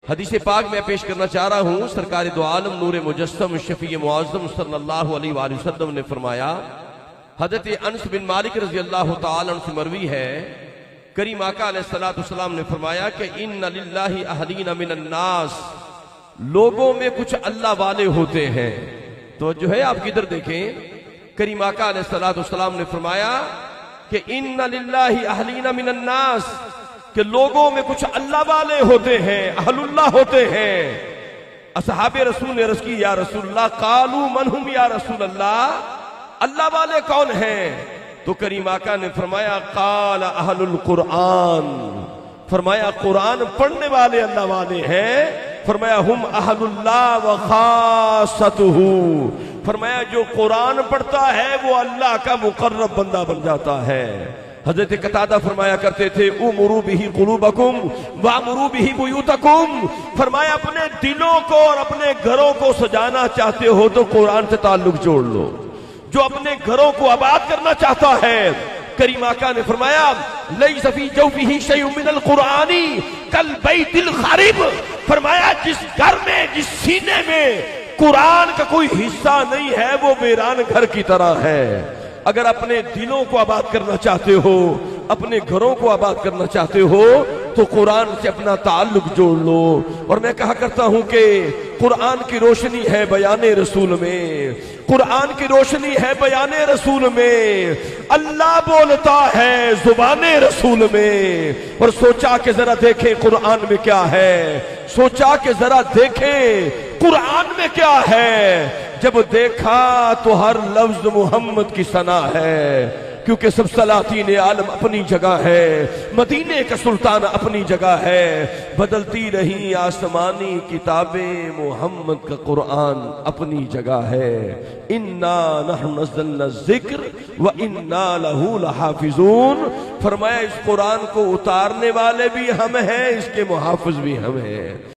हदीस पाक में पेश करना चाह रहा हूं। सरकार दो आलम नूर मुजस्सम शफी मुआज़्ज़म सल्लल्लाहु अलैहि वसल्लम ने फरमाया, हज़रत अनस बिन मालिक रज़ी अल्लाह तआला अन्हु से मरवी है, करीम आका अलैहिस्सलातु वस्सलाम ने फरमाया कि इन्ना लिल्लाहि अहलीना मिनन नास, लोगों में कुछ अल्लाह वाले होते हैं। तो जो है आप किधर देखें, करीम आका अलैहिस्सलातु वस्सलाम ने फरमाया कि इन्ना लिल्लाहि अहलीना मिनन नास, कि लोगों में कुछ अल्लाह वाले होते हैं, अहलुल्लाह होते हैं। असहाबे रसूल ने अर्ज़ की, या रसूलल्लाह, कालू मन हुम या रसूलल्लाह, अल्लाह वाले कौन हैं? तो करीम आका ने फरमाया, काल अहलुल कुरान, फरमाया कुरान पढ़ने वाले अल्लाह वाले हैं। फरमाया हुम अहलुल्लाह व खासतुहू, फरमाया जो कुरान पढ़ता है वो अल्लाह का मुकर्रब बंदा बन जाता है। हजरत कतादा फरमाया करते थे, उमरू बिही कुलूबकुम वामरू बिही बुयूतकुम, फरमाया अपने दिलों को और अपने घरों को सजाना चाहते हो तो कुरान से ताल्लुक जोड़ लो। जो अपने घरों को आबाद करना चाहता है, करीम आका ने फरमाया, लैसा फी जौफिही शैउन मिनल कुरानी कल बैतिल खारिब, फरमाया जिस घर में, जिस सीने में कुरान का कोई हिस्सा नहीं है वो वीरान घर की तरह है। अगर अपने दिलों को आबाद करना चाहते हो, अपने घरों को आबाद करना चाहते हो तो कुरान से अपना ताल्लुक जोड़ लो। और मैं कहा करता हूं कि कुरान की रोशनी है बयाने रसूल में, कुरान की रोशनी है बयाने रसूल में, अल्लाह बोलता है जुबाने रसूल में। और सोचा कि जरा देखें कुरान में क्या है, सोचा कि जरा देखें कुरान में क्या है। जब देखा तो हर लफ्ज मोहम्मद की सना है, क्योंकि सब सलातीन आलम अपनी जगह है, मदीने का सुल्तान अपनी जगह है, बदलती रही आसमानी किताबें, मोहम्मद का कुरान अपनी जगह है। इन्ना नहनु नज़्ज़लना ज़िक्र व इन्ना लहू लहाफ़िज़ून, फरमाया इस कुरान को उतारने वाले भी हम हैं, इसके मुहाफ़िज़ भी हम हैं।